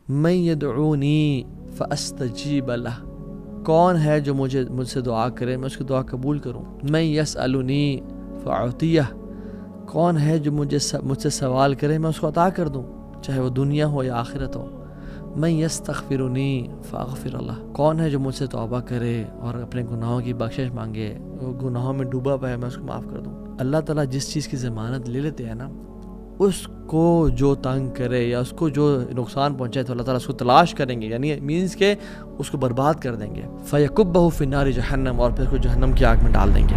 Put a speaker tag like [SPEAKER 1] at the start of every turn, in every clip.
[SPEAKER 1] من یدعونی فاستجیب لہ، کون ہے جو مجھ سے دعا کرے میں اس کی دعا قبول کروں. من یسألنی فاعطیہ، کون ہے جو مجھ سے سوال کرے میں اس کو عطا کر دوں، چاہے وہ دنیا ہو یا آخرت ہو. من یستغفرنی فاغفر لہ، کون ہے جو مجھ سے توبہ کرے اور اپنے گناہوں کی بخشش مانگے، وہ گناہوں میں ڈوبا پا ہے میں اس کو معاف کر دوں. اللہ تعالیٰ جس چیز کی ضمانت لے لیتے ہیں نا، اس کو جو تنگ کرے یا اس کو جو نقصان پہنچائے تو اللہ تعالیٰ اس کو تلاش کریں گے، یعنی مینس کہ اس کو برباد کر دیں گے. فیکبہ فی النار جہنم، اور پھر اس کو جہنم کی آگ میں ڈال دیں گے.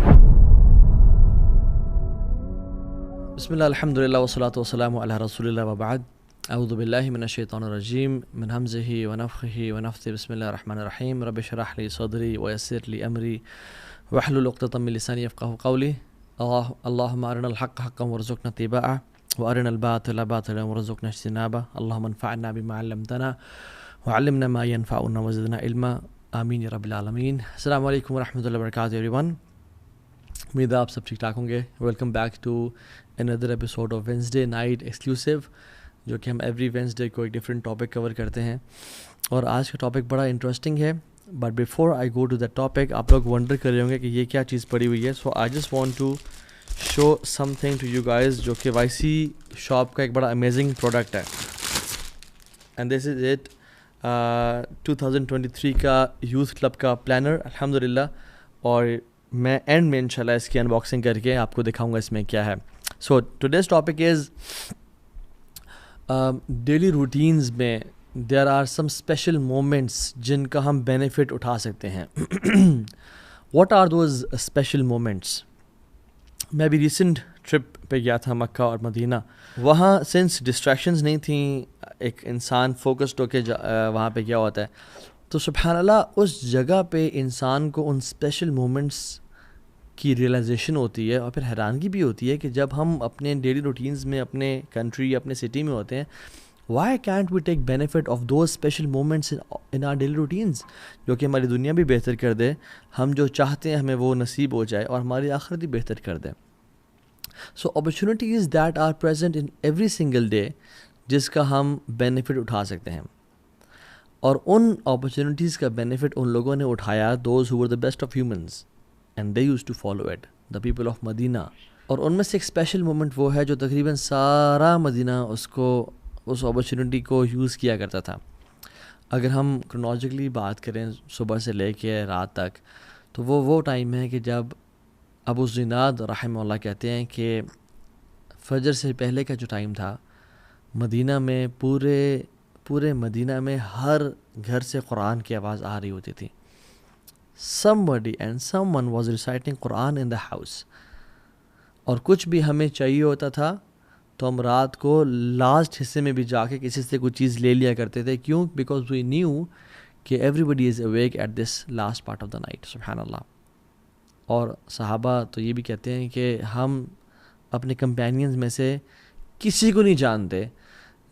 [SPEAKER 1] بسم اللہ الحمدللہ والصلاۃ والسلام علی رسول اللہ وبعد. اعوذ باللہ من الشیطان الرجیم من ہمزہ ونفخہ ونفثہ. بسم اللہ الرحمن الرحیم. رب اشرح لی صدری ویسر لی امری واحلل عقدۃ من لسانی یفقہوا قولی. اللہم ارنا الحق حقا وارزقنا اتباعہ وارنا الباطل باطلا وارزقنا اجتنابہ. اللہم انفعنا بما علمتنا وعلمنا ما ينفعنا وزدنا علما. آمین یا رب العالمین. السلام علیکم ورحمۃ اللہ وبرکاتہ ایوری ون. امید ہے آپ سب ٹھیک ٹھاک ہوں گے. Welcome back to another episode of Wednesday night exclusive, جو کہ ہم ایوری وینسڈے کو ایک ڈفرینٹ ٹاپک کور کرتے ہیں. اور آج کا ٹاپک بڑا انٹرسٹنگ ہے. But before I go to that topic, آپ لوگ ونڈر کر رہے ہوں گے کہ یہ کیا چیز پڑی ہوئی ہے. So I just want to show something to you guys, جو کہ وائی سی شاپ کا ایک بڑا امیزنگ پروڈکٹ ہے. اینڈ دس از اٹ 2023 کا یوتھ کلب کا پلانر الحمدللہ. اور میں اینڈ میں انشاءاللہ اس کی انباکسنگ کر کے آپ کو دکھاؤں گا اس میں کیا ہے. So today's topic is daily routines میں there are some special moments جن کا ہم بینیفٹ اٹھا سکتے ہیں. What are those special moments? میں ابھی ریسنٹ ٹرپ پہ گیا تھا مکہ اور مدینہ. وہاں سنس ڈسٹریکشنز نہیں تھیں، ایک انسان فوکسڈ ہو کے وہاں پہ کیا ہوتا ہے، تو سبحان اللہ اس جگہ پہ انسان کو ان اسپیشل مومنٹس کی ریئلائزیشن ہوتی ہے. اور پھر حیرانگی بھی ہوتی ہے کہ جب ہم اپنے ڈیلی روٹینز میں اپنے کنٹری اپنے سٹی میں ہوتے ہیں، why can't we take benefit of those special moments in our daily routines, جو کہ ہماری دنیا بھی بہتر کر دے، ہم جو چاہتے ہیں ہمیں وہ نصیب ہو جائے، اور ہماری آخرت بھی بہتر کر دے. So opportunities that are present in every single day, جس کا ہم بینیفٹ اٹھا سکتے ہیں. اور ان اپرچونیٹیز کا بینیفٹ ان لوگوں نے اٹھایا، those who were the best of humans and they use to follow it, the people of Medina. اور ان میں سے ایک اسپیشل مومنٹ وہ ہے جو تقریباً سارا مدینہ اس اپرچونیٹی کو یوز کیا کرتا تھا. اگر ہم کرونالوجیکلی بات کریں صبح سے لے کے رات تک، تو وہ ٹائم ہے کہ جب ابو زناد رحمہ اللہ کہتے ہیں کہ فجر سے پہلے کا جو ٹائم تھا، مدینہ میں پورے مدینہ میں ہر گھر سے قرآن کی آواز آ رہی ہوتی تھی. somebody and someone was reciting Quran in the house. اور کچھ بھی ہمیں چاہیے ہوتا تھا تو ہم رات کو لاسٹ حصے میں بھی جا کے کسی سے کوئی چیز لے لیا کرتے تھے. کیوں؟ بیکاز وی نیو کہ everybody is awake at this last part of the night. سبحان اللہ. اور صحابہ تو یہ بھی کہتے ہیں کہ ہم اپنے کمپینینز میں سے کسی کو نہیں جانتے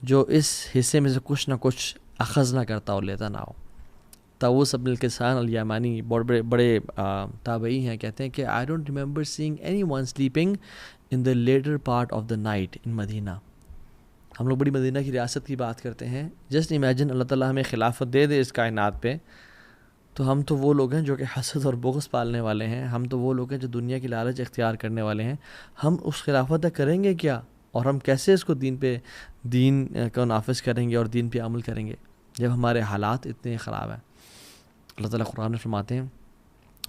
[SPEAKER 1] جو اس حصے میں سے کچھ نہ کچھ اخذ نہ کرتا اور لیتا نہ ہو. طاووس بن الکیسان الیمانی بڑے تابعی ہیں، کہتے ہیں کہ I don't remember seeing anyone sleeping in the latter part of the night in Medina. ہم لوگ بڑی مدینہ کی ریاست کی بات کرتے ہیں. جسٹ امیجن اللہ تعالیٰ ہمیں خلافت دے دے اس کائنات پہ، تو ہم تو وہ لوگ ہیں جو کہ حسد اور بغض پالنے والے ہیں. ہم تو وہ لوگ ہیں جو دنیا کی لالچ اختیار کرنے والے ہیں. ہم اس خلافت تک کریں گے کیا؟ اور ہم کیسے اس کو دین کو نافذ کریں گے اور دین پہ عمل کریں گے جب ہمارے حالات اتنے خراب ہیں؟ اللہ تعالیٰ قرآن میں فرماتے ہیں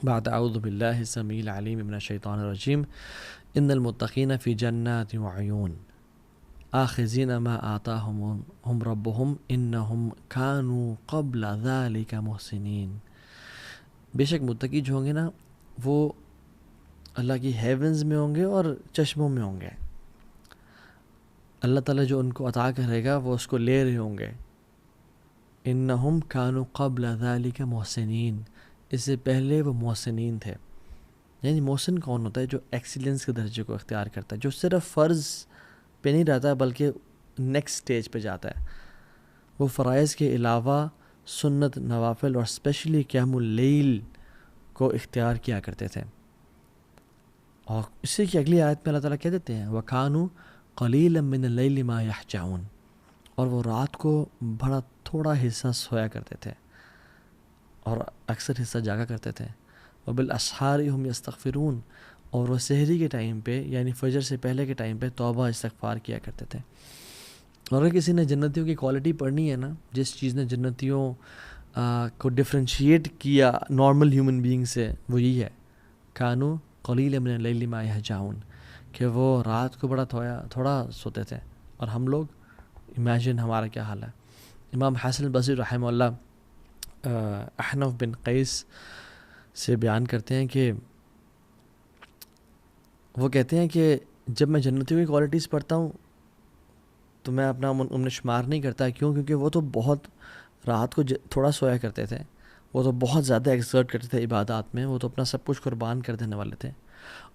[SPEAKER 1] بعد اعوذ باللہ السمیع العلیم من الشیطان الرجیم ان المتقین فی جنات وعیون آخذین ما آتاہم ربہم انہم کانوا قبل ذلک محسنین. بے شک متقی جو ہوں گے نا، وہ اللہ کی ہیونز میں ہوں گے اور چشموں میں ہوں گے. اللہ تعالیٰ جو ان کو عطا کرے گا وہ اس کو لے رہے ہوں گے. انہم کانوا قبل ذلک محسنین، اس سے پہلے وہ محسنین تھے. یعنی محسن کون ہوتا ہے؟ جو ایکسیلنس کے درجے کو اختیار کرتا ہے، جو صرف فرض پہ نہیں رہتا بلکہ نیکسٹ سٹیج پہ جاتا ہے. وہ فرائض کے علاوہ سنت، نوافل اور اسپیشلی قیام اللیل کو اختیار کیا کرتے تھے. اور اسی کی اگلی آیت میں اللہ تعالیٰ کہہ دیتے ہیں وَكَانُوا قَلِيلًا مِّنَ اللَّيْلِ مَا يَحْجَعُونَ. اور وہ رات کو بڑا تھوڑا حصہ سویا کرتے تھے اور اکثر حصہ جاگا کرتے تھے. وبالاسحار هم یستغفرون، اور وہ سحری کے ٹائم پہ یعنی فجر سے پہلے کے ٹائم پہ توبہ استغفار کیا کرتے تھے. اور اگر کسی نے جنتیوں کی کوالٹی پڑھنی ہے نا، جس چیز نے جنتیوں کو ڈفرینشیٹ کیا نارمل ہیومن بینگ سے، وہ یہی ہے کانو قلیلا من اللیل ما یہجعون، کہ وہ رات کو بڑا تھوڑا سوتے تھے. اور ہم لوگ امیجن ہمارا کیا حال ہے. امام حسن البصری رحمہ اللہ احنف بن قیس سے بیان کرتے ہیں کہ وہ کہتے ہیں کہ جب میں جنتیوں کی کوالٹیز پڑھتا ہوں تو میں اپنا ان میں شمار نہیں کرتا. کیوں؟ کیونکہ وہ تو بہت رات کو تھوڑا سویا کرتے تھے، وہ تو بہت زیادہ ایکسرٹ کرتے تھے عبادات میں، وہ تو اپنا سب کچھ قربان کر دینے والے تھے.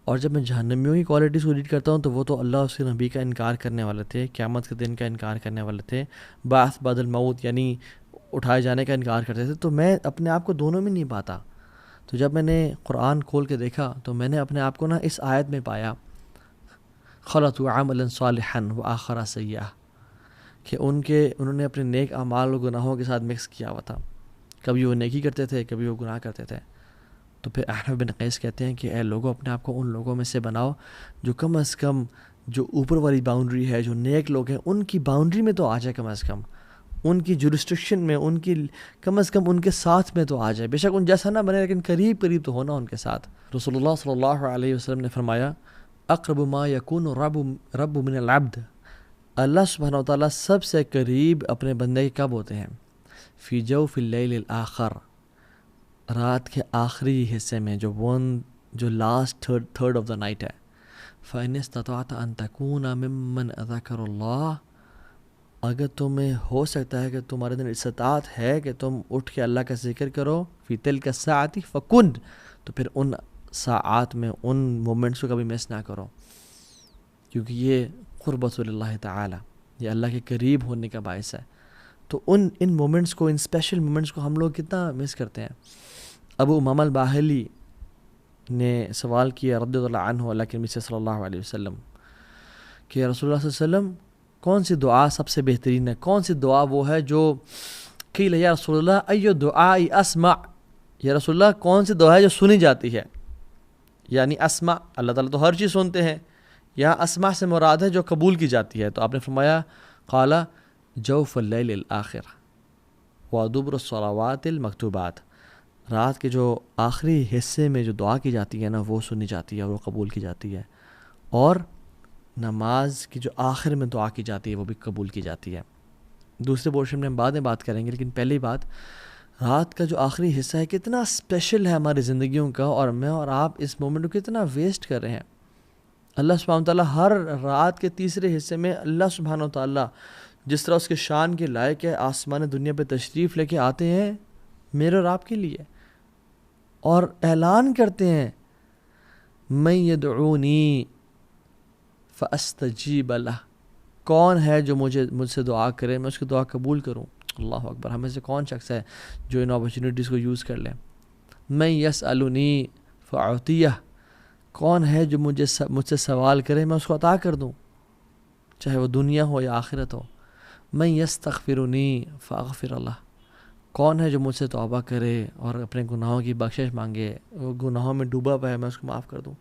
[SPEAKER 1] اور جب میں جہنمیوں کی کوالٹیز کو ریڈ کرتا ہوں تو وہ تو اللہ اس کے نبی کا انکار کرنے والے تھے، قیامت کے دن کا انکار کرنے والے تھے، بعث بعد الموت یعنی اٹھائے جانے کا انکار کرتے تھے. تو میں اپنے آپ کو دونوں میں نہیں پاتا. تو جب میں نے قرآن کھول کے دیکھا تو میں نے اپنے آپ کو نا اس آیت میں پایا خلطوا عملا صالحا وآخر سیئا، کہ انہوں نے اپنے نیک اعمال و گناہوں کے ساتھ مکس کیا ہوا تھا. کبھی وہ نیکی کرتے تھے، کبھی وہ گناہ کرتے تھے. تو پھر احنف بن قیس کہتے ہیں کہ اے لوگوں، اپنے آپ کو ان لوگوں میں سے بناؤ جو کم از کم جو اوپر والی باؤنڈری ہے، جو نیک لوگ ہیں ان کی باؤنڈری میں تو آ جائے، کم از کم ان کی جورسٹکشن میں، ان کی کم از کم ان کے ساتھ میں تو آ جائے. بے شک ان جیسا نہ بنے لیکن قریب تو ہونا ان کے ساتھ. رسول اللہ صلی اللہ علیہ وسلم نے فرمایا اقرب ما یکون رب من العبد، اللہ سبحانہ و تعالیٰ سب سے قریب اپنے بندے کے کب ہوتے ہیں؟ فی جوف اللیل الاخر، رات کے آخری حصے میں، جو last third of the night ہے. فَإِنِ اسْتَطَعْتَ أَن تَكُونَ مِمَّنْ ذَكَرَ اللَّهَ، اگر تمہیں ہو سکتا ہے کہ تمہارے دن استطاعت ہے کہ تم اٹھ کے اللہ کا ذکر کرو فی تلک الساعۃ فکن، تو پھر ان ساعات میں ان مومنٹس کو کبھی مس نہ کرو، کیونکہ یہ قربت اللہ تعالی، یہ اللہ کے قریب ہونے کا باعث ہے. تو ان مومنٹس کو، ان اسپیشل مومنٹس کو ہم لوگ کتنا مس کرتے ہیں. ابو امامہ الباہلی نے سوال کیا رضی اللہ عنہ اللہ کے نبی صلی اللہ علیہ وسلم کہ رسول اللہ صلی اللہ علیہ وسلم کون سی دعا سب سے بہترین ہے؟ کون سی دعا وہ ہے جو قیل یا رسول اللہ ایو دعائی اسمع، یا رسول اللہ کون سی دعا ہے جو سنی جاتی ہے؟ یعنی اسمع، اللہ تعالیٰ تو ہر چیز سنتے ہیں، یہاں اسمع سے مراد ہے جو قبول کی جاتی ہے. تو آپ نے فرمایا قال جوف اللیل الآخر ودبر الصلوات المکتوبات، رات کے جو آخری حصے میں جو دعا کی جاتی ہے نا وہ سنی جاتی ہے اور وہ قبول کی جاتی ہے، اور نماز کی جو آخر میں دعا کی جاتی ہے وہ بھی قبول کی جاتی ہے. دوسرے پورشن میں ہم بعد میں بات کریں گے، لیکن پہلی بات، رات کا جو آخری حصہ ہے کتنا اسپیشل ہے ہماری زندگیوں کا، اور میں اور آپ اس مومنٹ کو کتنا ویسٹ کر رہے ہیں. اللہ سبحانہ وتعالیٰ ہر رات کے تیسرے حصے میں اللہ سبحانہ وتعالیٰ جس طرح اس کے شان کے لائق ہے آسمان دنیا پہ تشریف لے کے آتے ہیں میرے اور آپ کے لیے، اور اعلان کرتے ہیں من یدعونی فاستجیب لہ، کون ہے جو مجھ سے دعا کرے میں اس کی دعا قبول کروں. اللہ اکبر، ہمیں سے کون شخص ہے جو ان اپرچونیٹیز کو یوز کر لے. من یسألنی فاعطیہ، کون ہے جو مجھ سے سوال کرے میں اس کو عطا کر دوں، چاہے وہ دنیا ہو یا آخرت ہو. من یستغفرنی فاغفر اللہ، کون ہے جو مجھ سے توبہ کرے اور اپنے گناہوں کی بخشش مانگے، وہ گناہوں میں ڈوبا پا ہے میں اس کو معاف کر دوں.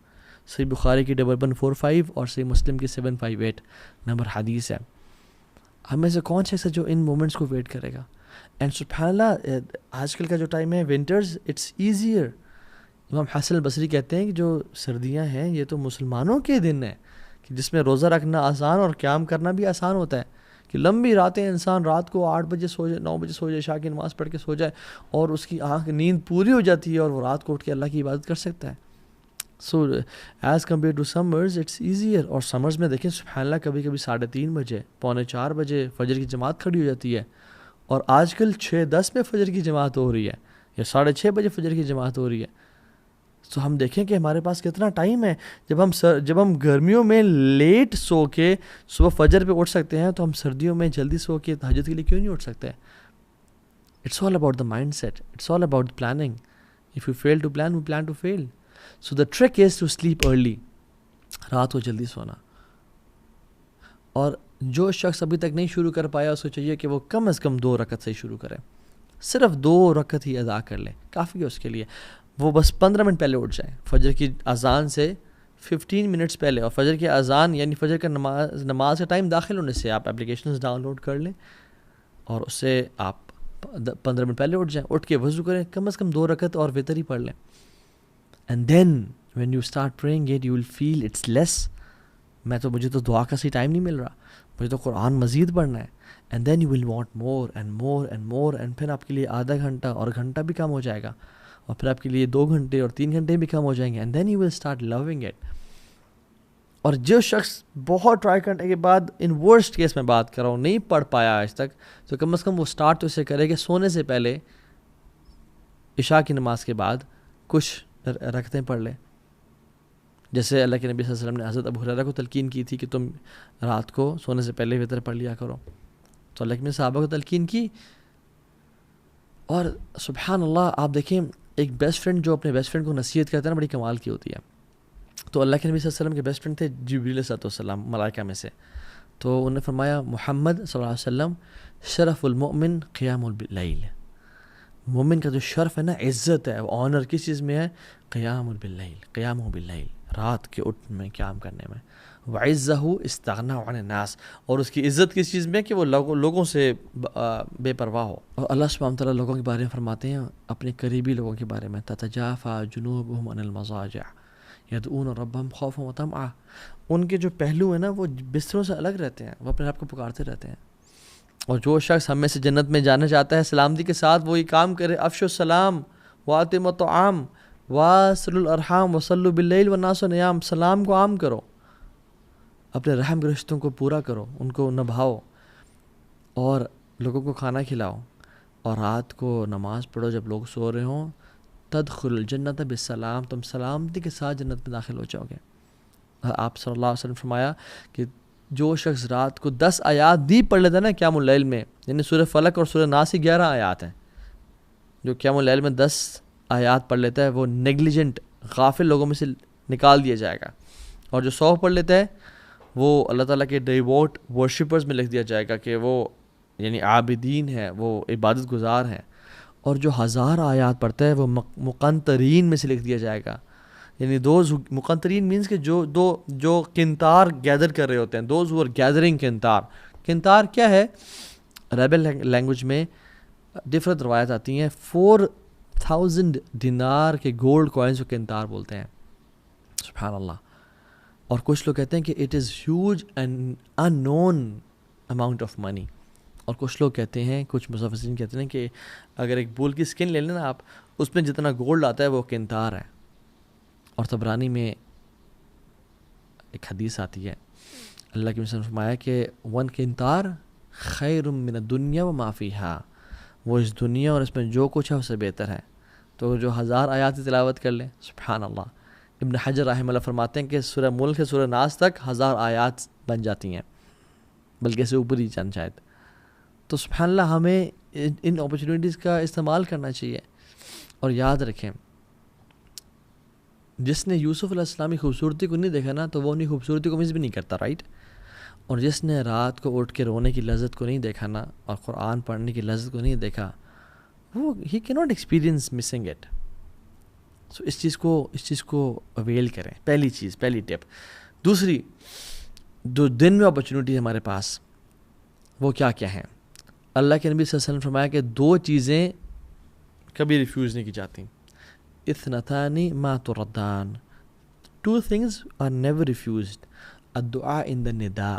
[SPEAKER 1] صحیح بخاری کی 1145 اور صحیح مسلم کی 758 نمبر حدیث ہے. ہمیں سے کون شخص ہے جو ان مومنٹس کو ویٹ کرے گا؟ اینڈ سبحان اللہ، آج کل کا جو ٹائم ہے ونٹرز اٹس ایزیئر. امام حسن البصری کہتے ہیں کہ جو سردیاں ہیں یہ تو مسلمانوں کے دن ہیں کہ جس میں روزہ رکھنا آسان اور قیام کرنا بھی آسان ہوتا ہے، کہ لمبی راتیں انسان رات کو 8 بجے سو جائے، 9 بجے سو جائے، عشاء کی نماز پڑھ کے سو جائے اور اس کی نیند پوری ہو جاتی ہے اور وہ رات کو اٹھ کے اللہ کی عبادت کر سکتا ہے. So as compare to summers it's easier. اور سمرز میں دیکھیں سبحان اللہ کبھی کبھی 3:30 بجے، 3:45 بجے فجر کی جماعت کھڑی ہو جاتی ہے، اور آج کل 6:10 میں فجر کی جماعت ہو رہی ہے یا 6:30 بجے فجر کی جماعت ہو رہی ہے. تو ہم دیکھیں کہ ہمارے پاس کتنا ٹائم ہے. جب ہم گرمیوں میں لیٹ سو کے صبح فجر پہ اٹھ سکتے ہیں تو ہم سردیوں میں جلدی سو کے تہجد کے لیے کیوں نہیں اٹھ سکتے؟ It's all about the mindset, it's all about planning. If you fail to plan, we plan to fail. So the trick is to sleep early, رات کو جلدی سونا. اور جو شخص ابھی تک نہیں شروع کر پایا اس کو چاہیے کہ وہ کم از کم 2 رکعت سے شروع کرے، صرف 2 رکعت ہی ادا کر لے، کافی ہے اس کے لیے. وہ بس 15 منٹ پہلے اٹھ جائیں، فجر کی اذان سے 15 منٹس پہلے. اور فجر کی اذان یعنی فجر کا نماز کا ٹائم داخل ہونے سے آپ اپلیکیشنز ڈاؤن لوڈ کر لیں اور اس سے آپ 15 منٹ پہلے اٹھ جائیں، اٹھ کے وضو کریں، کم از کم 2 رکعت اور وتر ہی پڑھ لیں. And then when you start praying it you will feel it's less. مجھے تو دعا کا صحیح ٹائم نہیں مل رہا، مجھے تو قرآن مزید پڑھنا ہے. And then you will want more and more and more, and پھر آپ کے لیے آدھا گھنٹہ اور گھنٹہ بھی کم ہو جائے گا، اور پھر آپ کے لیے 2 گھنٹے اور 3 گھنٹے بھی کم ہو جائیں گے. And then you will start loving it. اور جو شخص بہت ٹرائی کرنے کے بعد، ان ورسٹ کیس میں بات کر رہا ہوں، نہیں پڑھ پایا آج تک، تو کم از کم وہ اسٹارٹ تو اسے کرے کہ سونے سے پہلے عشاء کی نماز کے بعد کچھ رکعتیں پڑھ لے. جیسے اللہ کے نبی صلی اللہ علیہ وسلم نے حضرت ابو ہریرہ کو تلقین کی تھی کہ تم رات کو سونے سے پہلے وتر پڑھ لیا کرو، تو اللہ کے نبی صحابہ کو تلقین کی. اور سبحان اللہ، آپ دیکھیں ایک بیسٹ فرینڈ جو اپنے بیسٹ فرینڈ کو نصیحت کرتا ہے نا، بڑی کمال کی ہوتی ہے. تو اللہ کے نبی صلی اللہ علیہ وسلم کے بیسٹ فرینڈ تھے جبریل علیہ السلام، ملائکہ میں سے. تو انہوں نے فرمایا محمد صلی اللہ علیہ وسلم شرف المؤمن قیام اللیل. مومن کا جو شرف ہے نا، عزت ہے، آنر کس چیز میں ہے؟ قیام باللیل، قیام باللیل، رات کے اٹھ میں قیام کرنے میں. وعزہ استغنا عن الناس، اور اس کی عزت کس چیز میں؟ کہ وہ لوگوں سے بے پرواہ ہو. اور اللہ سبحانہ وتعالیٰ لوگوں کے بارے میں فرماتے ہیں، اپنے قریبی لوگوں کے بارے میں، تتجافى جنوبهم عن المضاجع یدعون ربهم خوفا وطمعا. ان کے جو پہلو ہیں نا وہ بستروں سے الگ رہتے ہیں، وہ اپنے آپ کو پکارتے رہتے ہیں. اور جو شخص ہم میں سے جنت میں جانا چاہتا ہے سلامتی کے ساتھ، وہ یہ کام کرے، افشوا السلام واطعموا الطعام واصلوا الارحام وصلوا باللیل والناس نیام. سلام کو عام کرو، اپنے رحم کے رشتوں کو پورا کرو، ان کو نبھاؤ، اور لوگوں کو کھانا کھلاؤ، اور رات کو نماز پڑھو جب لوگ سو رہے ہوں. تدخل الجنت بالسلام، تم سلامتی کے ساتھ جنت میں داخل ہو جاؤ گے. آپ صلی اللہ علیہ وسلم فرمایا کہ جو شخص رات کو 10 آیات بھی پڑھ لیتا ہے نا قیام اللیل میں، یعنی سورہ فلق اور سورہ ناس کی 11 آیات ہیں، جو قیام اللیل میں 10 آیات پڑھ لیتا ہے وہ نیگلیجنٹ، غافل لوگوں میں سے نکال دیا جائے گا. اور جو 100 پڑھ لیتا ہے وہ اللہ تعالیٰ کے ڈیووٹ ورشپرز میں لکھ دیا جائے گا کہ وہ یعنی عابدین ہیں، وہ عبادت گزار ہیں. اور جو 1000 آیات پڑھتا ہے وہ مقنطرین میں سے لکھ دیا جائے گا. یعنی دوز مقنطرین مینس کہ جو قنطار گیدر کر رہے ہوتے ہیں، دوز ہو آر گیدرنگ قنطار. قنطار کیا ہے؟ عربی لینگویج میں ڈفرنٹ روایت آتی ہیں. 4000 دینار کے گولڈ کوائنز کو قنطار بولتے ہیں. سبحان اللہ. اور کچھ لوگ کہتے ہیں کہ it is huge and unknown amount of money. اور کچھ لوگ کہتے ہیں، کچھ مفسرین کہتے ہیں کہ اگر ایک بول کی سکن لے لیں نا آپ، اس میں جتنا گولڈ آتا ہے وہ قنطار ہے. اور طبرانی میں ایک حدیث آتی ہے، اللہ کے رسول نے فرمایا کہ 1 قنطار خیر من الدنیا وما فیہا، وہ اس دنیا اور اس میں جو کچھ ہے اس سے بہتر ہے. تو جو 1000 آیات کی تلاوت کر لیں، سبحان اللہ. ابن حجر رحمہ اللہ فرماتے ہیں کہ سورہ ملک سے سورہ ناس تک 1000 آیات بن جاتی ہیں، بلکہ اسے اوپر ہی چند شاید. تو سبحان اللہ، ہمیں ان اپرچونیٹیز کا استعمال کرنا چاہیے. اور یاد رکھیں، جس نے یوسف علیہ السلام کی خوبصورتی کو نہیں دیکھا نا، تو وہ اپنی خوبصورتی کو مس بھی نہیں کرتا، رائٹ. اور جس نے رات کو اٹھ کے رونے کی لذت کو نہیں دیکھا نا، اور قرآن پڑھنے کی لذت کو نہیں دیکھا، وہ ہی کی ناٹ ایکسپیرینس مسنگ اٹ. سو اس چیز کو اویل کریں. پہلی ٹپ. دوسری، جو دن میں اپرچونیٹی ہے ہمارے پاس، وہ کیا ہیں؟ اللہ کے نبی صلی اللہ علیہ وسلم فرمایا کہ 2 چیزیں کبھی ریفیوز نہیں کی جاتی. اثنتان ما تردان، 2 things are never refused. الدعاء in the نداء،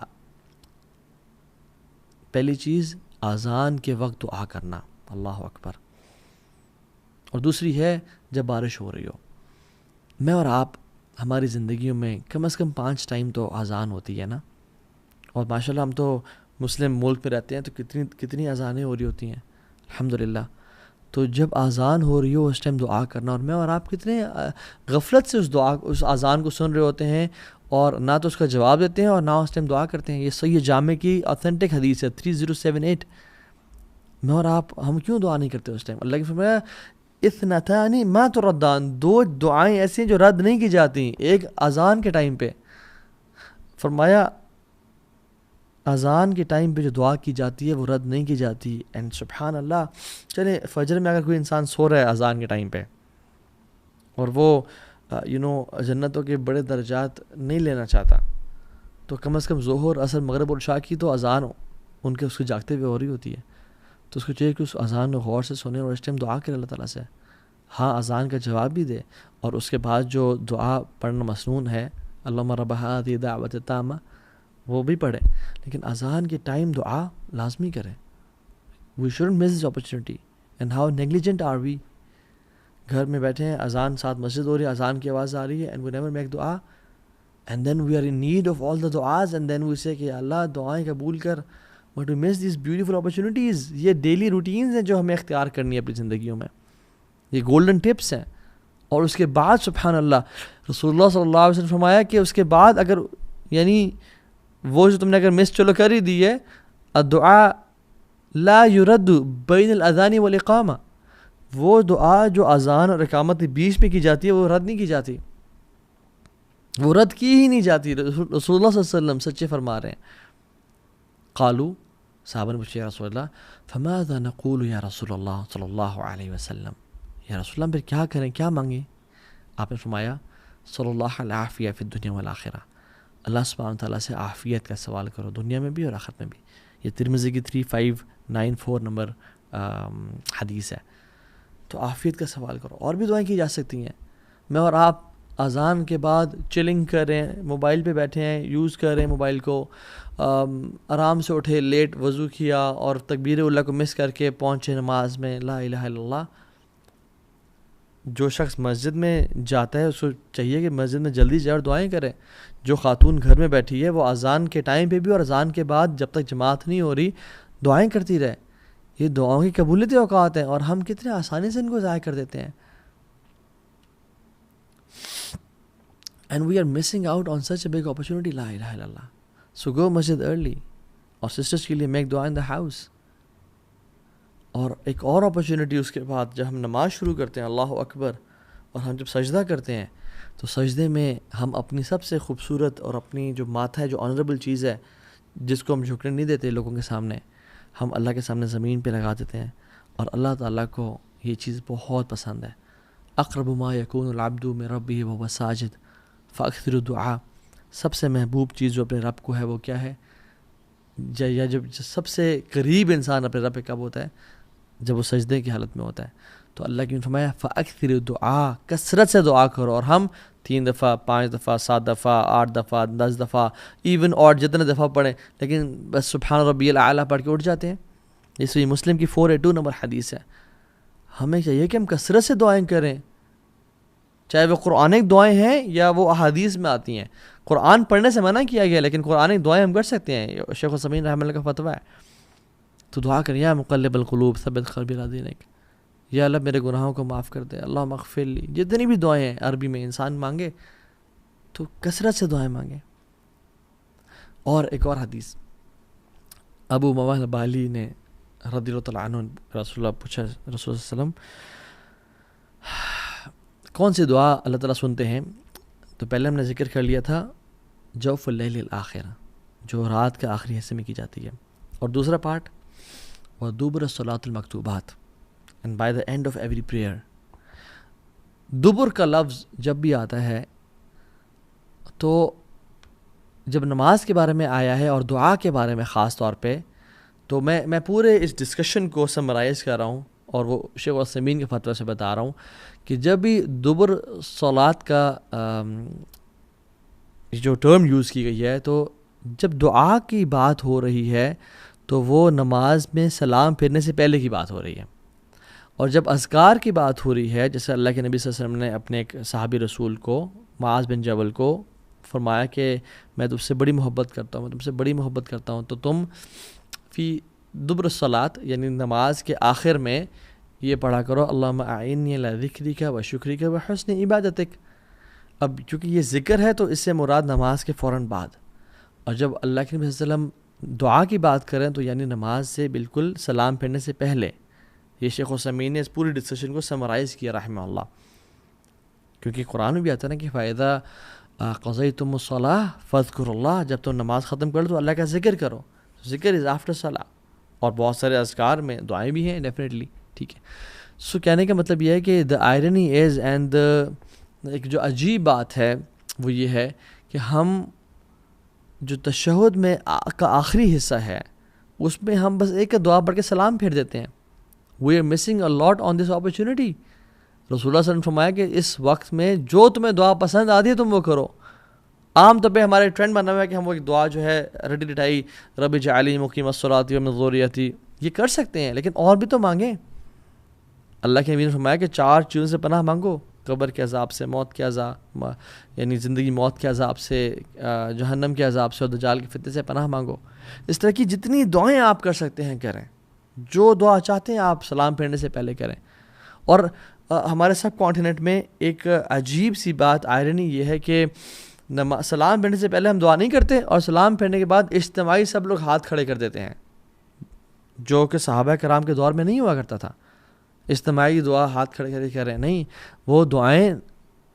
[SPEAKER 1] پہلی چیز اذان کے وقت دعا کرنا، اللہ اکبر. اور دوسری ہے جب بارش ہو رہی ہو. میں اور آپ ہماری زندگیوں میں کم از کم 5 ٹائم تو اذان ہوتی ہے نا. اور ماشاءاللہ ہم تو مسلم ملک میں رہتے ہیں، تو کتنی اذانیں ہو رہی ہوتی ہیں الحمدللہ. تو جب اذان ہو رہی ہو اس ٹائم دعا کرنا. اور میں اور آپ کتنے غفلت سے اس اذان کو سن رہے ہوتے ہیں، اور نہ تو اس کا جواب دیتے ہیں اور نہ اس ٹائم دعا کرتے ہیں. یہ صحیح جامع کی اوتھینٹک حدیث ہے 3078. میں اور آپ ہم کیوں دعا نہیں کرتے اس ٹائم؟ اللہ کی فرمایا اثنتان ما تردان، 2 دعائیں ایسی ہیں جو رد نہیں کی جاتی. ایک اذان کے ٹائم پہ فرمایا اذان کے ٹائم پہ جو دعا کی جاتی ہے وہ رد نہیں کی جاتی. اینڈ سبحان اللہ, چلے فجر میں اگر کوئی انسان سو رہا ہے اذان کے ٹائم پہ اور وہ جنتوں کے بڑے درجات نہیں لینا چاہتا, تو کم از کم ظہر عصر مغرب اور عشاء کی تو اذان ان کے اس کو جاگتے ہوئے ہو رہی ہوتی ہے, تو اس کو چاہیے کہ اس اذان کو غور سے سنے اور اس ٹائم دعا کرے اللہ تعالیٰ سے. ہاں, اذان کا جواب بھی دے اور اس کے بعد جو دعا پڑھنا مسنون ہے, اللہم رب ہذہ دعوت التامہ, وہ بھی پڑھے, لیکن اذان کے ٹائم دعا لازمی کریں. We shouldn't miss this opportunity. And how negligent are we. گھر میں بیٹھے ہیں, اذان ساتھ مسجد ہو رہی ہے, اذان کی آواز آ رہی ہے, اینڈ وی نیور میک دعا, and then we are in need of all the دعاز, اینڈ دین وی سے کہ اللہ دعائیں قبول کر, but we miss these beautiful opportunities. یہ ڈیلی روٹینز ہیں جو ہمیں اختیار کرنی ہے اپنی زندگیوں میں, یہ گولڈن ٹپس ہیں. اور اس کے بعد سبحان اللہ رسول اللہ صلی اللہ علیہ وسلم فرمایا کہ اس کے بعد اگر وہ جو تم نے اگر مس چلو کر ہی دی ہے, الدعاء لا يرد بین الاذان والاقامہ, وہ دعا جو اذان اور اقامت کے بیچ میں کی جاتی ہے وہ رد نہیں کی جاتی, وہ رد کی ہی نہیں جاتی. رسول اللہ صلی اللہ علیہ وسلم سچے فرما رہے ہیں. قالو, صحابہ نے پوچھا یا رسول اللہ فماذا نقول یا رسول اللہ صلی اللہ علیہ وسلم, یا رسول اللہ پھر کیا کریں, کیا مانگیں؟ آپ نے فرمایا صلی اللہ العافیہ فی الدنیا والآخرہ, اللہ سبحانہ تعالیٰ سے عافیت کا سوال کرو دنیا میں بھی اور آخرت میں بھی. یہ ترمذی کی 3594 نمبر حدیث ہے. تو عافیت کا سوال کرو. اور بھی دعائیں کی جا سکتی ہیں. میں اور آپ اذان کے بعد چلنگ کر رہے ہیں, موبائل پہ بیٹھے ہیں, یوز کر رہے ہیں موبائل کو, آرام سے اٹھے, لیٹ وضو کیا اور تکبیر اولیٰ کو مس کر کے پہنچے نماز میں, لا الہ الا اللہ. جو شخص مسجد میں جاتا ہے اس کو چاہیے کہ مسجد میں جلدی جائے اور دعائیں کرے. جو خاتون گھر میں بیٹھی ہے وہ اذان کے ٹائم پہ بھی اور اذان کے بعد جب تک جماعت نہیں ہو رہی دعائیں کرتی رہے. یہ دعاؤں کی قبولیت اوقات ہیں اور ہم کتنے آسانی سے ان کو ضائع کر دیتے ہیں. And we are missing out on such a big opportunity. La ilaha illallah. So go masjid early. اور سسٹرز کے لیے میک دعا ان دا ہاؤس. اور ایک اور اپرچونیٹی اس کے بعد جب ہم نماز شروع کرتے ہیں اللہ اکبر, اور ہم جب سجدہ کرتے ہیں تو سجدے میں ہم اپنی سب سے خوبصورت اور اپنی جو ماتھا ہے, جو آنریبل چیز ہے جس کو ہم جھکنے نہیں دیتے لوگوں کے سامنے, ہم اللہ کے سامنے زمین پہ لگا دیتے ہیں. اور اللہ تعالیٰ کو یہ چیز بہت پسند ہے. اقرب ما یکون العبد من ربہ وهو ساجد فاکثر الدعاء. سب سے محبوب چیز جو اپنے رب کو ہے وہ کیا ہے, یا جب سب سے قریب انسان اپنے رب پہ کب ہوتا ہے, جب وہ سجدے کی حالت میں ہوتا ہے. تو اللہ کی فرمایا فاکثر الدعاء, کثرت سے دعا کرو. اور ہم 3 دفعہ 5 دفعہ 7 دفعہ 8 دفعہ 10 دفعہ ایون اور جتنے دفعہ پڑھیں, لیکن بس سبحان ربی الاعلیٰ پڑھ کے اٹھ جاتے ہیں. یہ صحیح مسلم کی 482 نمبر حدیث ہے. ہمیں چاہیے کہ ہم کثرت سے دعائیں کریں, چاہے وہ قرآنک دعائیں ہیں یا وہ احادیث میں آتی ہیں. قرآن پڑھنے سے منع کیا گیا لیکن قرآنک دعائیں ہم کر سکتے ہیں. شیخ العثیمین رحمہ اللہ کا فتویٰ ہے. تو دعا کریں یا مقلب القلوب ثبت قلبی علی دینک, یا اللہ میرے گناہوں کو معاف کر دے, اللہم اغفر لی. جتنی بھی دعائیں ہیں عربی میں انسان مانگے تو کثرت سے دعائیں مانگیں. اور ایک اور حدیث, ابو موال بالی نے رضی اللہ تعالیٰ عنہ رسول اللہ پوچھا, رسول اللہ صلی اللہ علیہ وسلم کون سی دعا اللہ تعالیٰ سنتے ہیں؟ تو پہلے ہم نے ذکر کر لیا تھا جوف اللیل الآخر, جو رات کے آخری حصے میں کی جاتی ہے. اور دوسرا پارٹ ودبر الصلاۃ المکتوبات, and by the end of every prayer. دبر کا لفظ جب بھی آتا ہے تو جب نماز کے بارے میں آیا ہے اور دعا کے بارے میں خاص طور پہ, تو میں پورے اس ڈسکشن کو سمرائز کر رہا ہوں اور وہ شیخ العثیمین کے فتویٰ سے بتا رہا ہوں کہ جب بھی دبر صلات کا جو ٹرم یوز کی گئی ہے, تو جب دعا کی بات ہو رہی ہے تو وہ نماز میں سلام پھرنے سے پہلے کی بات ہو رہی ہے. اور جب اذکار کی بات ہو رہی ہے, جیسے اللہ کے نبی صلی اللہ علیہ وسلم نے اپنے ایک صحابی رسول کو معاذ بن جبل کو فرمایا کہ میں تم سے بڑی محبت کرتا ہوں, میں تم سے بڑی محبت کرتا ہوں, تو تم فی دبر الصلاۃ یعنی نماز کے آخر میں یہ پڑھا کرو اللہم اعنی علی ذکرک و شکرک و حسن عبادتک. اب چونکہ یہ ذکر ہے تو اس سے مراد نماز کے فوراً بعد. اور جب اللہ کے نبی صلی اللہ علیہ وسلم دعا کی بات کریں تو یعنی نماز سے بالکل سلام پھرنے سے پہلے. یہ شیخ العثیمین نے اس پوری ڈسکشن کو سمرائز کیا رحمہ اللہ, کیونکہ قرآن میں بھی آتا ہے نا کہ فَإِذَا قَضَيْتُمُ الصَّلَاةَ فَاذْكُرُوا اللَّهَ, جب تم نماز ختم کر دو اللہ کا ذکر کرو. ذکر از آفٹر صلاح. اور بہت سارے اذکار میں دعائیں بھی ہیں ڈیفینیٹلی. ٹھیک ہے. سو کہنے کا مطلب یہ ہے کہ دا آئرنی از اینڈ ایک جو عجیب بات ہے وہ یہ ہے کہ ہم جو تشہد میں کا آخری حصہ ہے اس میں ہم بس ایک دعا پڑھ کے سلام پھیر دیتے ہیں. We are missing a lot on this opportunity. رسول اللہ صلی اللہ علیہ وسلم نے فرمایا کہ اس وقت میں جو تمہیں دعا پسند آتی ہے تم وہ کرو. عام طور پہ ہمارے ٹرینڈ بنا ہوا ہے کہ ہم وہ ایک دعا جو ہے رٹی رٹائی رب اجعلنی مقیم الصلاۃ ومن ذریتی یہ کر سکتے ہیں, لیکن اور بھی تو مانگیں. اللہ کے نبی نے فرمایا کہ 4 چیزوں سے پناہ مانگو, قبر کے عذاب سے, موت کے عذاب یعنی زندگی موت کے عذاب سے, جہنم کے عذاب سے, اور دجال کے فتنے سے پناہ مانگو. اس طرح کی جتنی دعائیں آپ کر سکتے ہیں کریں. جو دعا چاہتے ہیں آپ سلام پھیرنے سے پہلے کریں. اور ہمارے سب کانٹیننٹ میں ایک عجیب سی بات آئرنی یہ ہے کہ سلام پھیرنے سے پہلے ہم دعا نہیں کرتے, اور سلام پھیرنے کے بعد اجتماعی سب لوگ ہاتھ کھڑے کر دیتے ہیں, جو کہ صحابہ کرام کے دور میں نہیں ہوا کرتا تھا. اجتماعی دعا ہاتھ کھڑے کر کے کر رہے ہیں, نہیں, وہ دعائیں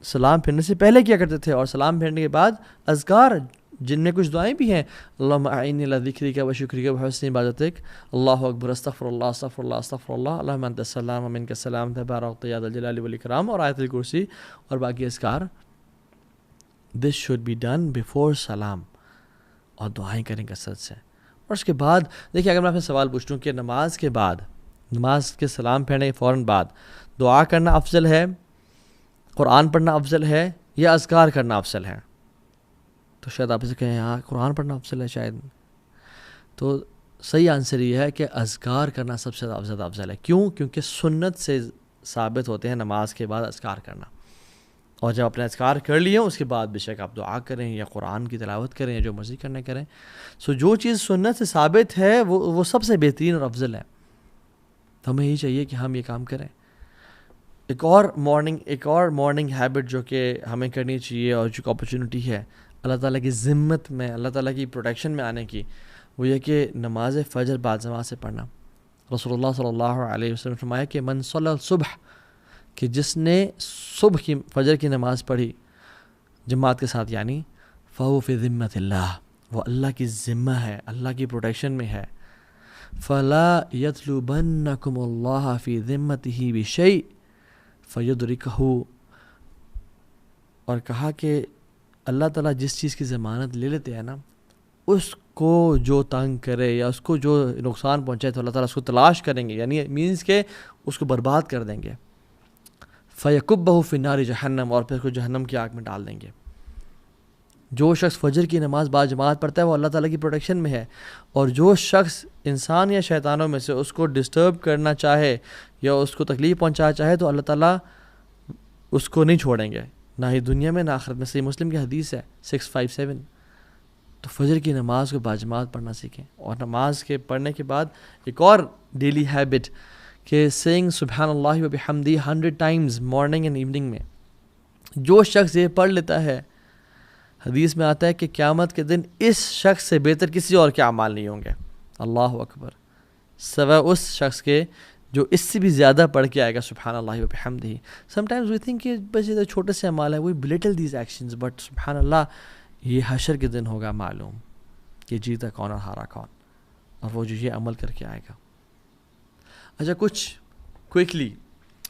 [SPEAKER 1] سلام پھیرنے سے پہلے کیا کرتے تھے, اور سلام پھیرنے کے بعد اذکار جن میں کچھ دعائیں بھی ہیں. اللہم اعنی علی ذکرک و شکرک و حسن عبادتک, اللہ اکبر, استغفر اللہ استغفر اللہ استغفر اللہ, اللہم انت السلام و منک السلام تبارکت یا ذا الجلال والاکرام, اور آیت الکرسی اور باقی اذکار. This should be done before سلام, اور دعائیں کریں کثرت سے. اور اس کے بعد دیکھیے, اگر میں آپ سے سوال پوچھ لوں کہ نماز کے بعد, نماز کے سلام پھیرنے کے فوراً بعد دعا کرنا افضل ہے, قرآن پڑھنا افضل ہے, یا اذکار کرنا افضل ہے, تو شاید آپ سے کہیں ہاں قرآن پڑھنا افضل ہے شاید. تو صحیح آنسر یہ ہے کہ اذکار کرنا سب سے زیادہ افضل ہے. کیوں؟ کیونکہ سنت سے ثابت ہوتے ہیں نماز کے بعد اذکار کرنا. اور جب اپنے اذکار کر لیے اس کے بعد بے شک آپ دعا کریں یا قرآن کی تلاوت کریں یا جو مرضی کرنا کریں. سو جو چیز سنت سے ثابت ہے وہ سب سے بہترین اور افضل ہے. تو ہمیں یہی چاہیے کہ ہم یہ کام کریں. ایک اور مارننگ ہیبٹ جو کہ ہمیں کرنی چاہیے, اور جو اپرچونٹی ہے اللہ تعالیٰ کی ذمت میں, اللہ تعالیٰ کی پروٹیکشن میں آنے کی, وہ یہ کہ نماز فجر بعد جماعت سے پڑھنا. رسول اللہ صلی اللہ علیہ وسلم نے فرمایا کہ من صلی الصبح, کہ جس نے صبح کی فجر کی نماز پڑھی جماعت کے ساتھ, یعنی فہو فی ذمت اللہ, وہ اللہ کی ذمہ ہے, اللہ کی پروٹیکشن میں ہے. فلا یطلبنکم اللہ فی ذمتہ بشیء فیدرکہ, اور کہا کہ اللہ تعالیٰ جس چیز کی ضمانت لے لیتے ہیں نا, اس کو جو تنگ کرے یا اس کو جو نقصان پہنچائے تو اللہ تعالیٰ اس کو تلاش کریں گے, یعنی مینس کہ اس کو برباد کر دیں گے. فیکبہ فی النار جہنم, اور پھر اس کو جہنم کی آگ میں ڈال دیں گے. جو شخص فجر کی نماز بعد جماعت پڑھتا ہے وہ اللہ تعالیٰ کی پروٹیکشن میں ہے, اور جو شخص انسان یا شیطانوں میں سے اس کو ڈسٹرب کرنا چاہے یا اس کو تکلیف پہنچانا چاہے تو اللہ تعالیٰ اس کو نہیں چھوڑیں گے, نہ ہی دنیا میں نہ آخرت میں. صحیح مسلم کی حدیث ہے 657. تو فجر کی نماز کو باجماعت پڑھنا سیکھیں. اور نماز کے پڑھنے کے بعد ایک اور ڈیلی ہیبٹ کہ سینگ سبحان اللہ و بحمدی 100 ٹائمز مارننگ اینڈ ایوننگ میں. جو شخص یہ پڑھ لیتا ہے, حدیث میں آتا ہے کہ قیامت کے دن اس شخص سے بہتر کسی اور کے اعمال نہیں ہوں گے. اللہ اکبر, سوائے اس شخص کے جو اس سے بھی زیادہ پڑھ کے آئے گا سبحان اللہ و بحمدہ. سم ٹائمز وی تھنک کہ بس یہ چھوٹے سے اعمال ہیں, وی بلیٹل دیز ایکشنز, بٹ سبحان اللہ یہ حشر کے دن ہوگا معلوم کہ جیتا کون اور ہارا کون, اور وہ جو یہ عمل کر کے آئے گا. اچھا, کچھ کوئکلی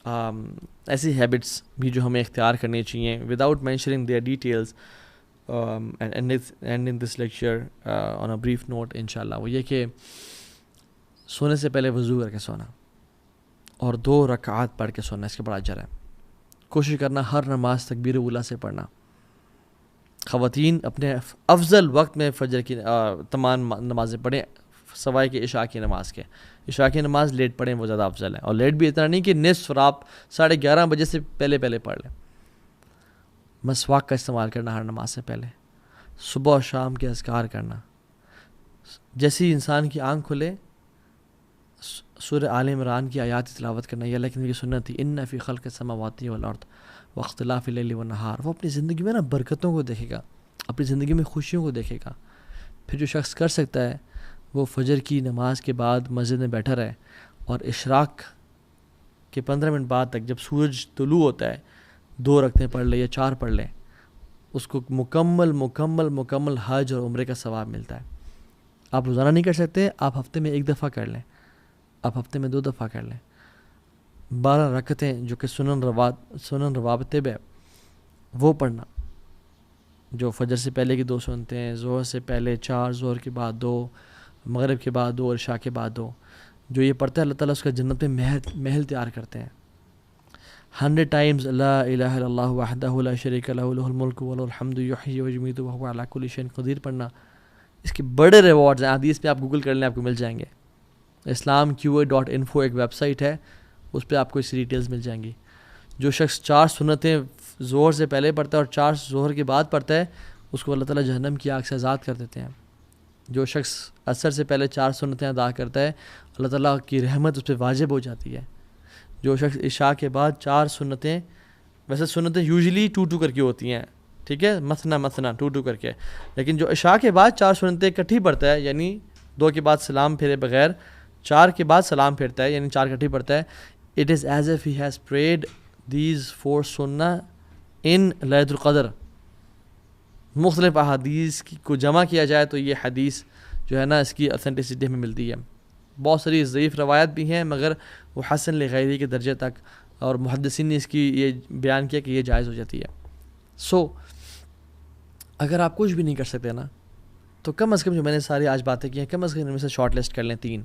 [SPEAKER 1] ایسی ہیبٹس بھی جو ہمیں اختیار کرنی چاہیے without mentioning their details and in this lecture on a brief note انشاءاللہ, وہ یہ کہ سونے سے پہلے وضو کر کے سونا اور 2 رکعات پڑھ کے سونا, اس کے بڑا اجر ہے. کوشش کرنا ہر نماز تکبیر اولیٰ سے پڑھنا. خواتین اپنے افضل وقت میں فجر کی تمام نمازیں پڑھیں سوائے کہ عشاء کی نماز کے. عشاء کی نماز لیٹ پڑھیں, وہ زیادہ افضل ہے, اور لیٹ بھی اتنا نہیں کہ نصف رات 11:30 بجے سے پہلے پڑھ لیں. مسواک کا استعمال کرنا ہر نماز سے پہلے. صبح اور شام کے اذکار کرنا. جیسی انسان کی آنکھ کھلے سورہ آل عمران کی آیات تلاوت کرنا, یہ اللہ کی سنت تھی. ان فی خلق السماوات والارض واختلاف اللیل والنہار. وہ اپنی زندگی میں نا برکتوں کو دیکھے گا, اپنی زندگی میں خوشیوں کو دیکھے گا. پھر جو شخص کر سکتا ہے وہ فجر کی نماز کے بعد مسجد میں بیٹھا رہے, اور اشراق کے 15 منٹ بعد تک جب سورج طلوع ہوتا ہے 2 رکعتیں پڑھ لیں یا 4 پڑھ لیں, اس کو مکمل حج اور عمرے کا ثواب ملتا ہے. آپ روزانہ نہیں کر سکتے، آپ ہفتے میں 1 دفعہ کر لیں، آپ ہفتے میں 2 دفعہ کر لیں. 12 رکعتیں جو کہ سنن رواتب ہے وہ پڑھنا، جو فجر سے پہلے کی 2 سنتے ہیں، ظہر سے پہلے 4، ظہر کے بعد 2، مغرب کے بعد 2 اور عشاء کے بعد 2. جو یہ پڑھتا ہے اللہ تعالیٰ اس کا جنت میں محل تیار کرتے ہیں. 100 ٹائمز لا الہ الا اللہ وحدہ لا شریک لہ لہ الملک وله الحمد یحیی ویمیت وهو علی کل شیء قدیر پڑھنا. اس کے بڑے ریوارڈز ہیں، حدیث پہ آپ گوگل کر لیں آپ کو مل جائیں گے. islamqa.info ایک ویب سائٹ ہے، اس پہ آپ کو اس ڈیٹیلز مل جائیں گی. جو شخص 4 سنتیں ظہر سے پہلے پڑھتا ہے اور 4 ظہر کے بعد پڑھتا ہے، اس کو اللہ تعالیٰ جہنم کی آگ سے آزاد کر دیتے ہیں. جو شخص عصر سے پہلے 4 سنتیں ادا کرتا ہے، اللہ تعالیٰ کی رحمت اس پہ واجب ہو جاتی ہے. جو شخص عشاء کے بعد 4 سنتیں، ویسے سنتیں یوزلی 2 کر کے ہوتی ہیں، ٹھیک ہے، مثنا 2 کر کے، لیکن جو عشاء کے بعد 4 سنتیں اکٹھی پڑھتا ہے، یعنی 2 کے بعد سلام پھیرے بغیر 4 کے بعد سلام پھیرتا ہے، یعنی 4 اکٹھی پڑھتا ہے، it is as if he has parade these 4 سنہ ان لیلۃ القدر. مختلف احادیث کو جمع کیا جائے تو یہ حدیث جو ہے نا اس کی اتھینٹسٹی میں ملتی ہے. بہت ساری ضعیف روایت بھی ہیں مگر وہ حسن لغیری کے درجے تک، اور محدثین نے اس کی یہ بیان کیا کہ یہ جائز ہو جاتی ہے. سو اگر آپ کچھ بھی نہیں کر سکتے نا تو کم از کم جو میں نے ساری آج باتیں کی ہیں کم از کم ان میں سے شارٹ لسٹ کر لیں 3،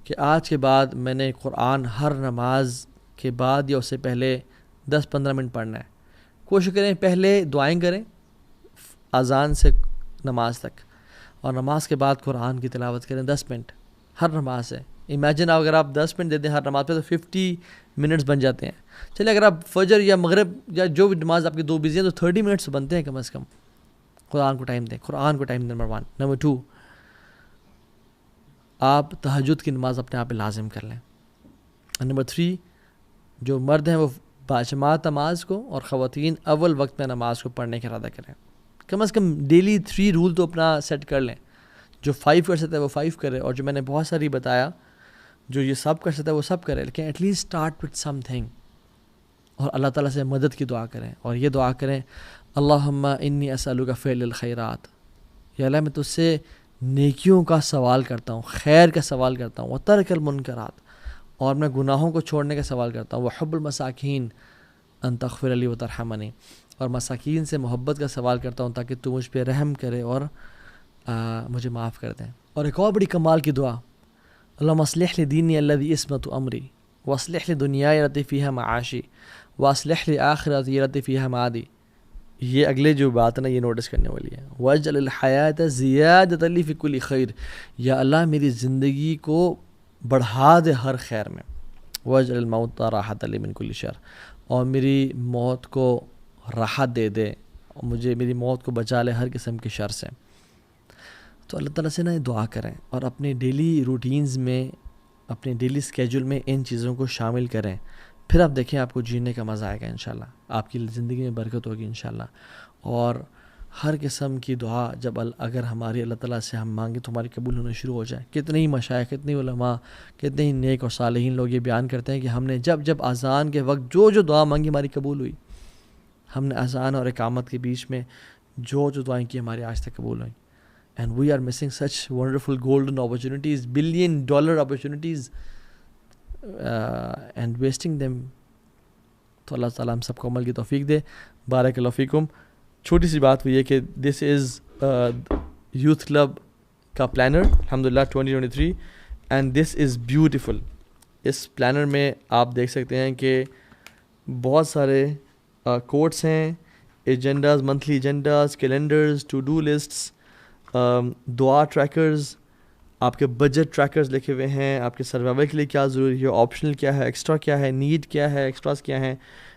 [SPEAKER 1] کہ آج کے بعد میں نے قرآن ہر نماز کے بعد یا اس سے پہلے 10-15 منٹ پڑھنا ہے. کوشش کریں پہلے دعائیں کریں اذان سے نماز تک، اور نماز کے بعد قرآن کی تلاوت کریں 10 منٹ ہر نماز سے. امیجن اگر آپ 10 منٹ دے دیں ہر نماز پہ تو 50 منٹس بن جاتے ہیں. چلیں اگر آپ فجر یا مغرب یا جو بھی نماز آپ کی 2 بزی ہیں تو 30 منٹس بنتے ہیں کم از کم. قرآن کو ٹائم دیں، قرآن کو ٹائم نمبر 1. نمبر 2، آپ تہجد کی نماز اپنے آپ پہ لازم کر لیں. نمبر 3، جو مرد ہیں وہ باجماعت نماز کو، اور خواتین اول وقت میں نماز کو پڑھنے کا ارادہ کریں. کم از کم ڈیلی 3 رول تو اپنا سیٹ کر لیں. جو 5 کر سکتا ہے وہ 5 کرے، اور جو میں نے بہت ساری بتایا جو یہ سب کر سکتا ہے وہ سب کرے، لیکن at least start with something. اور اللہ تعالیٰ سے مدد کی دعا کریں، اور یہ دعا کریں اللہم انی اسألک فعل الخیرات، یا اللہ میں تجھ سے نیکیوں کا سوال کرتا ہوں، خیر کا سوال کرتا ہوں، وترک المنکرات، اور میں گناہوں کو چھوڑنے کا سوال کرتا ہوں، وحب المساکین ان تغفر لی وترحمنی، اور مساکین سے محبت کا سوال کرتا ہوں تاکہ تو مجھ پہ رحم کرے اور مجھے معاف کر دیں. اور ایک اور بڑی کمال کی دعا، اللہم اصلح لی دینی الذی عصمت امری واصلح لی دنیای التی فیہا معاشی واصلح لی آخرتی التی فیہا معادی. یہ اگلے جو بات ہے نا یہ نوٹس کرنے والی ہے. واجعل الحیات زیادۃ لی فی کل خیر، یا اللہ میری زندگی کو بڑھا دے ہر خیر میں. واجعل الموت راحۃ لی من کل شر، اور میری موت کو راحت دے دے، اور مجھے میری موت کو بچا لے ہر قسم کے شر سے. تو اللہ تعالیٰ سے نا دعا کریں، اور اپنے ڈیلی روٹینز میں، اپنے ڈیلی اسکیجول میں ان چیزوں کو شامل کریں. پھر آپ دیکھیں آپ کو جینے کا مزہ آئے گا انشاءاللہ، آپ کی زندگی میں برکت ہوگی انشاءاللہ. اور ہر قسم کی دعا جب اگر ہماری اللہ تعالیٰ سے ہم مانگیں تو ہماری قبول ہونا شروع ہو جائے. کتنے ہی مشائخ، کتنے علماء، کتنے ہی نیک اور صالحین لوگ یہ بیان کرتے ہیں کہ ہم نے جب اذان کے وقت جو دعا مانگی ہماری قبول ہوئی. ہم نے اذان اور اقامت کے بیچ میں جو دعائیں کی ہماری آج تک قبول ہوئیں. And we are missing such wonderful golden opportunities, $1 billion opportunities, and wasting them. تو اللہ تعالیٰ ہم سب کو عمل کی توفیق دے. بارک اللہ فیکم. چھوٹی سی بات ہوئی ہے کہ دس از یوتھ کلب کا پلانر الحمدللہ 2023 اینڈ دس از بیوٹیفل. اس پلانر میں آپ دیکھ سکتے ہیں کہ بہت سارے کوٹس ہیں، agendas, monthly agendas, calendars, to do lists, دعا ٹریکرز، آپ کے بجٹ ٹریکرز لکھے ہوئے ہیں، آپ کے سروائیول کے لیے کیا ضروری ہے، آپشنل کیا ہے، ایکسٹرا کیا ہے، نیڈ کیا ہے، ایکسٹراز کیا ہیں.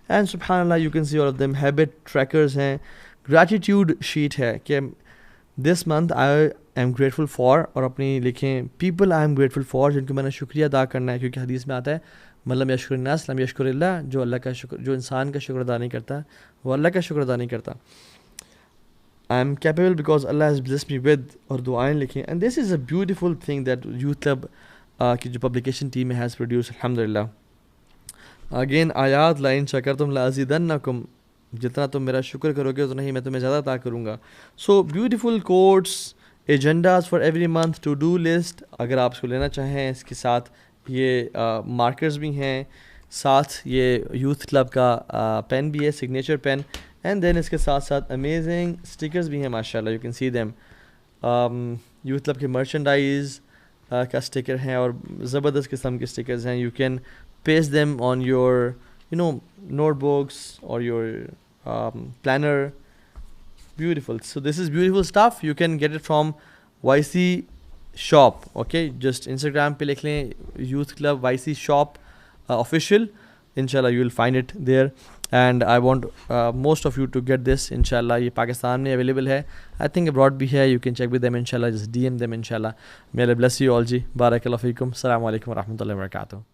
[SPEAKER 1] اینڈ سبحان اللہ you can see all of them. Habit trackers ہیں، گریٹیٹیوڈ شیٹ ہے کہ this month I am grateful for, اور اپنی لکھیں people I am grateful for جن کو میں نے شکریہ ادا کرنا ہے، کیونکہ حدیث میں آتا ہے من لم یشکر الناس لم یشکر اللہ، جو اللہ کا شکر، جو انسان کا شکر ادا نہیں کرتا وہ اللہ کا شکر ادا نہیں کرتا. I am capable because Allah has blessed me with، اور دعائیں لکھیں. And this is a beautiful thing that Youth Club کی جو پبلیکیشن ٹیم has produced الحمدللہ. Again آیات لائن شکرتم لازیدنکم، جتنا تم میرا شکر کرو گے اتنا ہی میں تمہیں زیادہ عطا کروں گا. So beautiful quotes agendas for every month, to do list اگر آپ اس کو لینا چاہیں. اس کے ساتھ یہ مارکرز بھی ہیں, ساتھ یہ یوتھ کلب کا پین بھی ہے, سگنیچر پین. اینڈ دین اس کے ساتھ ساتھ امیزنگ اسٹیکرز بھی ہیں ماشاء اللہ, you can see them. Youth club کے مرچنڈائز کا اسٹیکر ہیں اور زبردست قسم کے اسٹیکرز ہیں. You can paste them on your notebooks اور your planner. Beautiful. So this is beautiful stuff. You can get it from YC shop. Okay, just Instagram pe likh lein Youth Club YC shop official. Inshallah you will find it there. And I want most of you to get this. Inshallah ye Pakistan mein available hai. I think abroad bhi hai. You can check with them inshallah. Just DM them inshallah. May Allah bless you all ji. Barakallahu feekum. Assalamu alaikum wa rahmatullahi wa barakatuh.